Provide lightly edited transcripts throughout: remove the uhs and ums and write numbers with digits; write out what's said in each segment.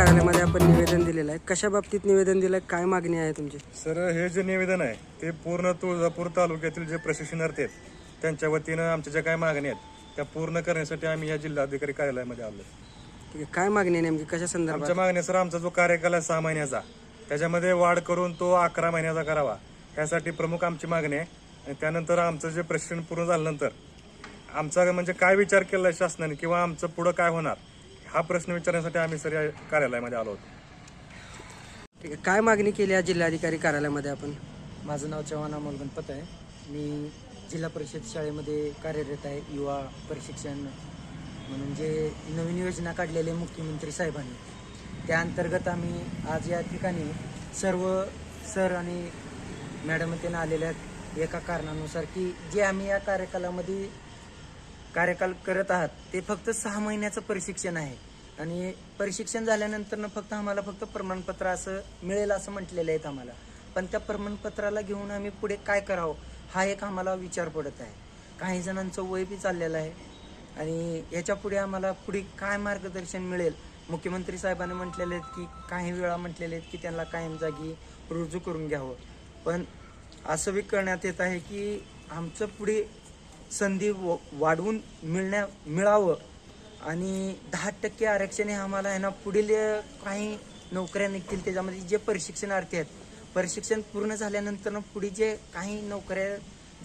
कार्यालयामध्ये आपण निवेदन दिलेलं आहे. कशा बाबतीत निवेदन दिलं आहे, काय मागणी आहे तुमची? सर, हे जे निवेदन आहे ते पूर्ण तुळजापूर तालुक्यातील जे प्रशिक्षणार्थी आहेत त्यांच्या वतीनं आमच्या ज्या काही मागण्या आहेत त्या पूर्ण करण्यासाठी आम्ही या जिल्हाधिकारी कार्यालयामध्ये आलो. ठीक आहे, काय मागणी आहे नेमकी, कशा संदर्भात? आमच्या मागण्या सर, आमचा जो कार्यकाल आहे 6 महिन्याचा त्याच्यामध्ये वाढ करून तो 11 महिन्याचा करावा, यासाठी प्रमुख आमची मागणी आहे. आणि त्यानंतर आमचं जे प्रशिक्षण पूर्ण झाल्यानंतर आमचा म्हणजे काय विचार केला आहे शासनाने किंवा आमचं पुढं काय होणार हा प्रश्न विचारण्यासाठी आम्ही सर या कार्यालयामध्ये आलो होतो. ठीक आहे, काय मागणी केली आहे जिल्हाधिकारी कार्यालयामध्ये आपण? माझं नाव चव्हाण अमोल गणपत आहे. मी जिल्हा परिषद शाळेमध्ये कार्यरत आहे, युवा प्रशिक्षण म्हणून जे नवीन योजना काढलेले मुख्यमंत्री साहेबांनी, त्या अंतर्गत आम्ही आज या ठिकाणी सर्व सर आणि मॅडम त्यांना आलेल्या आहेत एका कारणानुसार की जे आम्ही या कार्यकाल करत आहात ते फक्त 6 महिन्याचं प्रशिक्षण आहे आणि प्रशिक्षण झाल्यानंतर फक्त आम्हाला प्रमाणपत्र असं मिळेल असं म्हटलेलं आहे आम्हाला. पण त्या प्रमाणपत्राला घेऊन आम्ही पुढे काय करावं हा एक आम्हाला विचार पडत आहे. काही जणांचं वय बी चाललेलं आहे आणि याच्या पुढे आम्हाला पुढे काय मार्गदर्शन मिळेल. मुख्यमंत्री साहेबांनी म्हटलेले आहेत की काही वेळा म्हटलेले आहेत की त्यांना कायम जागी रुजू करून घ्यावं, पण असं बी करण्यात येत आहे की आमचं पुढे संधी वाढवून मिळावं आणि 10% आरक्षण हे आम्हाला आहे ना पुढील काही नोकऱ्या निघतील त्याच्यामध्ये जे प्रशिक्षणार्थी आहेत प्रशिक्षण पूर्ण झाल्यानंतर पुढे जे काही नोकऱ्या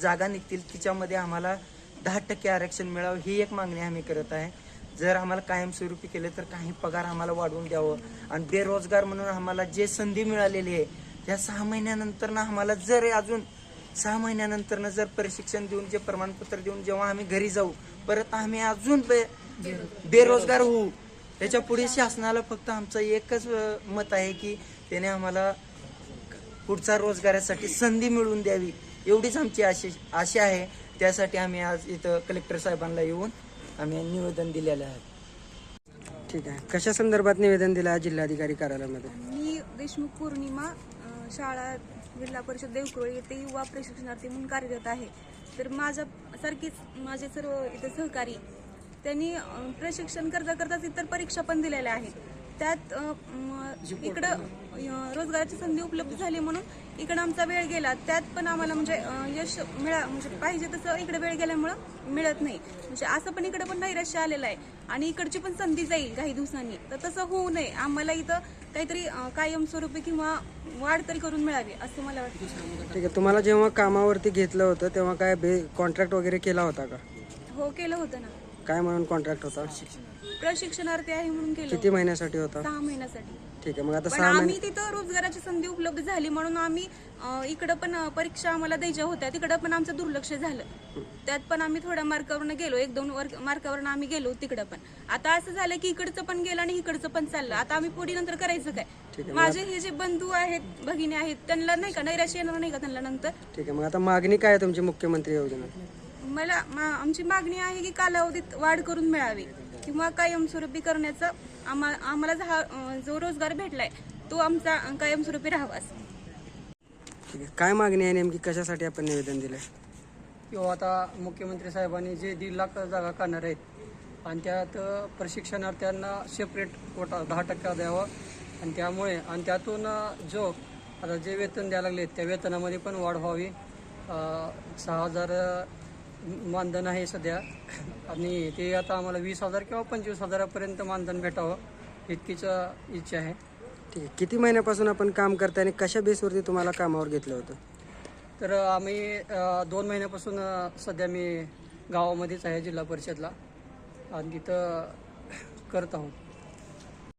जागा निघतील तिच्यामध्ये आम्हाला 10% आरक्षण मिळावं ही एक मागणी आम्ही करत आहे. जर आम्हाला कायमस्वरूपी केले तर काही पगार आम्हाला वाढवून द्यावं आणि बेरोजगार म्हणून आम्हाला जे संधी मिळालेली आहे त्या 6 महिन्यानंतर आम्हाला जर अजून 6 महिन्यानंतर जर प्रशिक्षण देऊन जे प्रमाणपत्र देऊन जेव्हा आम्ही घरी जाऊ परत आम्ही अजून बेरोजगार होऊ. त्याच्या पुढे शासनाला फक्त आमचं एकच मत आहे की त्याने आम्हाला पुढचा रोजगारासाठी संधी मिळवून द्यावी एवढीच आमची आशा आहे. त्यासाठी आम्ही आज इथं कलेक्टर साहेबांना येऊन आम्ही निवेदन दिलेलं आहे. ठीक आहे, कशा संदर्भात निवेदन दिलं आहे जिल्हाधिकारी कार्यालयामध्ये? मी देशमुख पौर्णिमा शाळा जिल्हा परिषद देवकुळ येथे युवा प्रशिक्षणार्थी म्हणून कार्यरत आहे. तर माझ्यासारखीच माझे सर्व इथे सहकारी त्यांनी प्रशिक्षण करताच इतर परीक्षा पण दिलेल्या आहेत. त्यात इकडं रोजगाराची संधी उपलब्ध झाली म्हणून इकडं आमचा वेळ गेला. त्यात पण आम्हाला म्हणजे यश म्हणजे पाहिजे तसं इकडे वेळ गेल्यामुळं मिळत नाही. म्हणजे असं पण इकडे पण नैराश्य आलेलं आहे आणि इकडची पण संधी जाईल काही दिवसांनी. तर तसं होऊ नये, आम्हाला इथं काहीतरी कायमस्वरूपी किंवा वाढ तरी करून मिळावी असं मला वाटतं. ठीक आहे, तुम्हाला जेव्हा कामावरती घेतलं होतं तेव्हा काय कॉन्ट्रॅक्ट वगैरे केला होता का? हो, केलं होतं ना. काय म्हणून कॉन्ट्रॅक्ट होता? प्रशिक्षणार्थी आहे म्हणून केलं. किती महिन्यासाठी होता? 6 महिन्यासाठी. ठीक आहे, मग आता पण 6 महिने आम्ही तिथं रोजगाराची संधी उपलब्ध झाली म्हणून आम्ही इकडं पण परीक्षा आम्हाला द्यायच्या होत्या, तिकडं पण आमचं दुर्लक्ष झालं. त्यात पण आम्ही थोड्या मार्कावरनं गेलो, 1-2 मार्कावरनं आम्ही गेलो तिकडं पण. आता असं झालं की इकडचं पण गेलं आणि इकडचं पण चाललं. आता आम्ही पुढे नंतर करायचं काय? माझे हे जे बंधू आहेत भगिनी आहेत त्यांना नाही का नैराश्य येणार नाही का त्यांना नंतर? ठीक आहे, मग आता मागणी काय आहे तुमची मुख्यमंत्री योजना? आमची मागणी आहे की कालावधीत वाढ करून मिळावी किंवा कायमस्वरूपी करण्याचं आम्हाला जो रोजगार भेटलाय तो आमचा कायमस्वरूपी राहावा. ठीक आहे, काय मागणी आहे नेमकी, कशासाठी आपण निवेदन दिलंय? किंवा आता मुख्यमंत्री साहेबांनी जे 1.5 लाख जागा काढणार आहेत आणि त्यात प्रशिक्षणार्थ्यांना सेपरेट कोटा 10% द्यावा आणि त्यातून जो आता जे वेतन द्यायला लागले त्या वेतनामध्ये पण वाढ व्हावी. 6,000 मानधन आहे सध्या आणि ते आता आम्हाला 20,000 किंवा 25,000पर्यंत मानधन भेटावं इतकीच इच्छा आहे. ठीक आहे, किती महिन्यापासून आपण काम करताय आणि कशा बेसवरती तुम्हाला कामावर घेतलं होतं? तर आम्ही 2 महिन्यापासून सध्या मी गावामध्येच आहे जिल्हा परिषदला आणि तिथं करत आहोत.